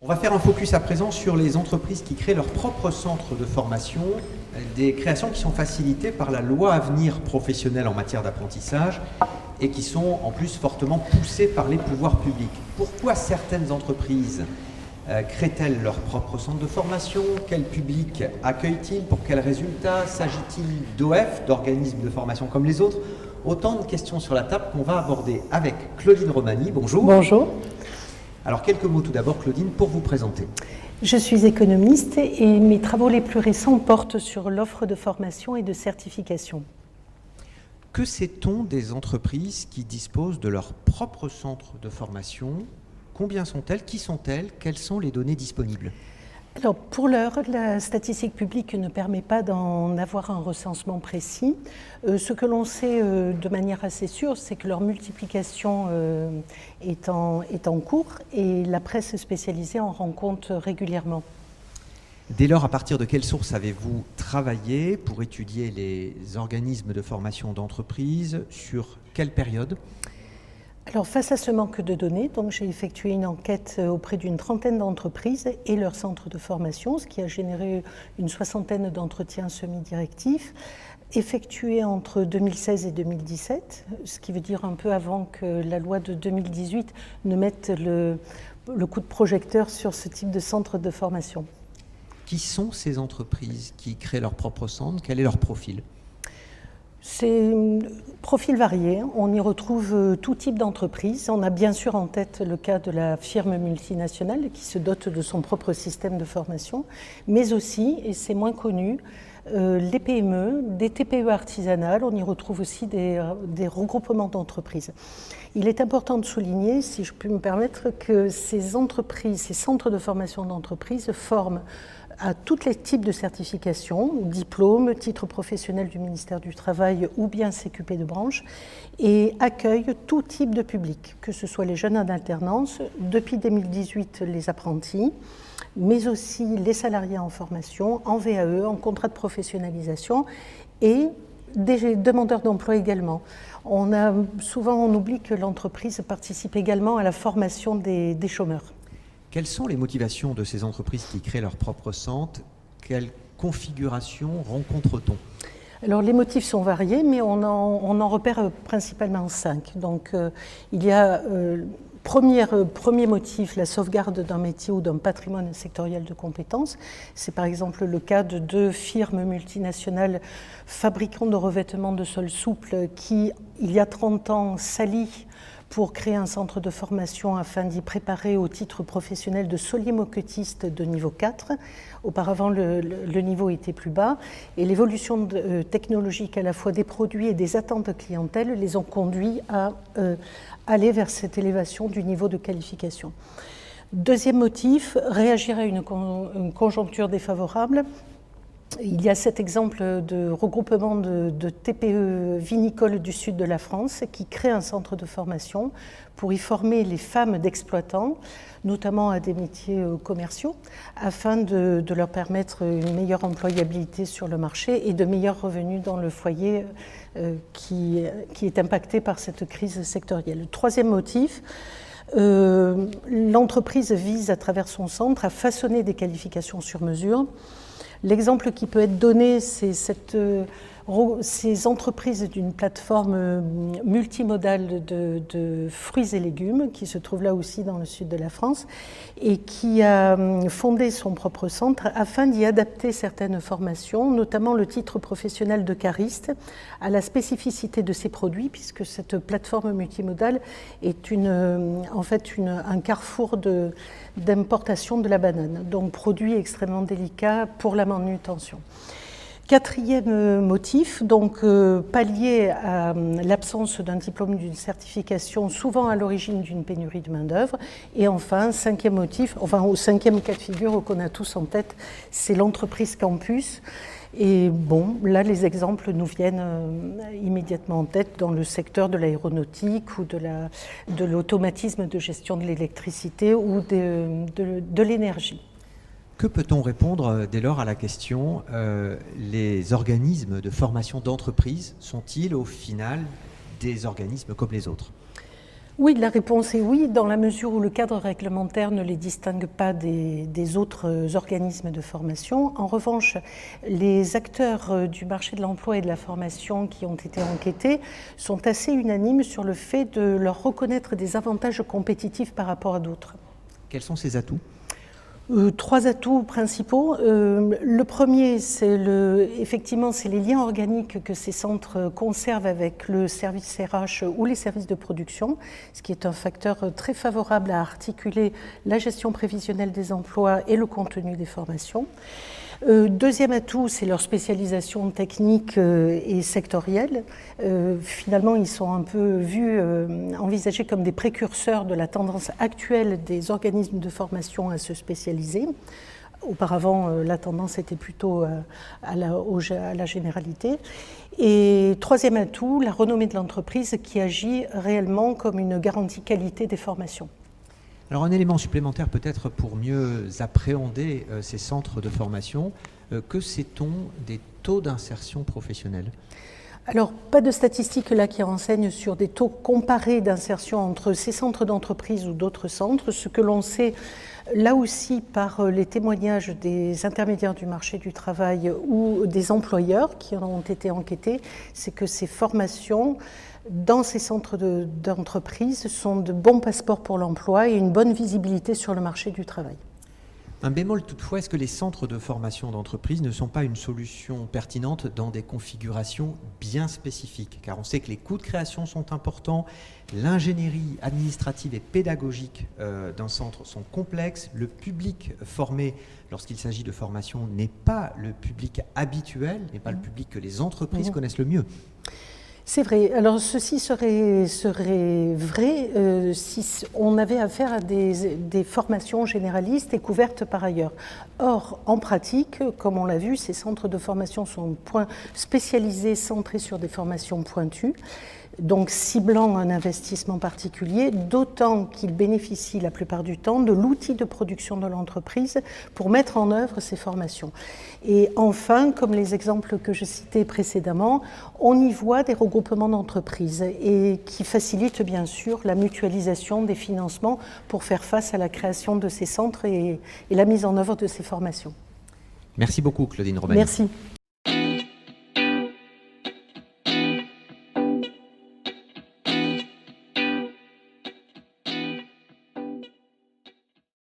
On va faire un focus à présent sur les entreprises qui créent leur propre centre de formation, des créations qui sont facilitées par la loi Avenir professionnel en matière d'apprentissage et qui sont en plus fortement poussées par les pouvoirs publics. Pourquoi certaines entreprises créent-elles leur propre centre de formation? Quel public accueillent-ils? Pour quels résultats? S'agit-il d'OF, d'organismes de formation comme les autres? Autant de questions sur la table qu'on va aborder avec Claudine Romani. Bonjour. Bonjour. Alors quelques mots tout d'abord, Claudine, pour vous présenter. Je suis économiste et mes travaux les plus récents portent sur l'offre de formation et de certification. Que sait-on des entreprises qui disposent de leur propre centre de formation? Combien sont-elles? Qui sont-elles? Quelles sont les données disponibles? Alors, pour l'heure, la statistique publique ne permet pas d'en avoir un recensement précis. Ce que l'on sait de manière assez sûre, c'est que leur multiplication est en cours et la presse spécialisée en rend compte régulièrement. Dès lors, à partir de quelles sources avez-vous travaillé pour étudier les organismes de formation d'entreprise? Sur quelle période? Alors, face à ce manque de données, donc, j'ai effectué une enquête auprès d'une trentaine d'entreprises et leurs centres de formation, ce qui a généré une soixantaine d'entretiens semi-directifs, effectués entre 2016 et 2017, ce qui veut dire un peu avant que la loi de 2018 ne mette le coup de projecteur sur ce type de centre de formation. Qui sont ces entreprises qui créent leur propre centre? Quel est leur profil? C'est un profil varié, on y retrouve tout type d'entreprise. On a bien sûr en tête le cas de la firme multinationale qui se dote de son propre système de formation, mais aussi, et c'est moins connu, les PME, des TPE artisanales, on y retrouve aussi des regroupements d'entreprises. Il est important de souligner, si je puis me permettre, que ces entreprises, ces centres de formation d'entreprise forment à tous les types de certifications, diplômes, titres professionnels du ministère du Travail ou bien CQP de branche, et accueillent tout type de public, que ce soit les jeunes en alternance, depuis 2018 les apprentis, mais aussi les salariés en formation, en VAE, en contrat de professionnalisation et des demandeurs d'emploi également. Souvent on oublie que l'entreprise participe également à la formation des chômeurs. Quelles sont les motivations de ces entreprises qui créent leur propre centre? Quelle configuration rencontre-t-on? Alors les motifs sont variés, mais on en repère principalement 5. Donc il y a premier motif, la sauvegarde d'un métier ou d'un patrimoine sectoriel de compétences. C'est par exemple le cas de 2 firmes multinationales fabricants de revêtements de sol souple qui, il y a 30 ans, s'allient pour créer un centre de formation afin d'y préparer au titre professionnel de solier-moquettiste de niveau 4. Auparavant, le niveau était plus bas et l'évolution technologique à la fois des produits et des attentes de clientèle les ont conduits à aller vers cette élévation du niveau de qualification. Deuxième motif, réagir à une conjoncture défavorable. Il y a cet exemple de regroupement de TPE vinicoles du sud de la France qui crée un centre de formation pour y former les femmes d'exploitants, notamment à des métiers commerciaux, afin de leur permettre une meilleure employabilité sur le marché et de meilleurs revenus dans le foyer qui est impacté par cette crise sectorielle. Le troisième motif, l'entreprise vise à travers son centre à façonner des qualifications sur mesure. L'exemple qui peut être donné, c'est ces entreprises d'une plateforme multimodale de fruits et légumes qui se trouve là aussi dans le sud de la France et qui a fondé son propre centre afin d'y adapter certaines formations, notamment le titre professionnel de cariste, à la spécificité de ses produits, puisque cette plateforme multimodale est en fait un carrefour d'importation de la banane, donc produit extrêmement délicat pour la manutention. Quatrième motif, donc pallier à l'absence d'un diplôme, d'une certification, souvent à l'origine d'une pénurie de main-d'œuvre. Et enfin, cinquième motif, au cinquième cas de figure qu'on a tous en tête, c'est l'entreprise campus. Et bon, là, les exemples nous viennent immédiatement en tête dans le secteur de l'aéronautique ou de l'automatisme de gestion de l'électricité ou de l'énergie. Que peut-on répondre dès lors à la question les organismes de formation d'entreprise sont-ils au final des organismes comme les autres? Oui, la réponse est oui, dans la mesure où le cadre réglementaire ne les distingue pas des autres organismes de formation. En revanche, les acteurs du marché de l'emploi et de la formation qui ont été enquêtés sont assez unanimes sur le fait de leur reconnaître des avantages compétitifs par rapport à d'autres. Quels sont ces atouts ? 3 atouts principaux. Le premier, effectivement, c'est les liens organiques que ces centres conservent avec le service RH ou les services de production, ce qui est un facteur très favorable à articuler la gestion prévisionnelle des emplois et le contenu des formations. Deuxième atout, c'est leur spécialisation technique et sectorielle. Finalement, ils sont un peu envisagés comme des précurseurs de la tendance actuelle des organismes de formation à se spécialiser. Auparavant, la tendance était plutôt à la généralité. Et troisième atout, la renommée de l'entreprise qui agit réellement comme une garantie qualité des formations. Alors un élément supplémentaire peut-être pour mieux appréhender ces centres de formation, que sait-on des taux d'insertion professionnelle ? Alors, pas de statistiques là qui renseignent sur des taux comparés d'insertion entre ces centres d'entreprise ou d'autres centres. Ce que l'on sait, là aussi, par les témoignages des intermédiaires du marché du travail ou des employeurs qui ont été enquêtés, c'est que ces formations dans ces centres d'entreprise sont de bons passeports pour l'emploi et une bonne visibilité sur le marché du travail. Un bémol toutefois, est-ce que les centres de formation d'entreprise ne sont pas une solution pertinente dans des configurations bien spécifiques ? Car on sait que les coûts de création sont importants, l'ingénierie administrative et pédagogique d'un centre sont complexes, le public formé lorsqu'il s'agit de formation n'est pas le public habituel, n'est pas le public que les entreprises connaissent le mieux. C'est vrai. Alors ceci serait vrai si on avait affaire à des formations généralistes et couvertes par ailleurs. Or, en pratique, comme on l'a vu, ces centres de formation sont spécialisés, centrés sur des formations pointues, donc ciblant un investissement particulier, d'autant qu'ils bénéficient la plupart du temps de l'outil de production de l'entreprise pour mettre en œuvre ces formations. Et enfin, comme les exemples que je citais précédemment, on y voit des regroupements d'entreprises et qui facilitent bien sûr la mutualisation des financements pour faire face à la création de ces centres et la mise en œuvre de ces formations. Merci beaucoup Claudine Romani. Merci.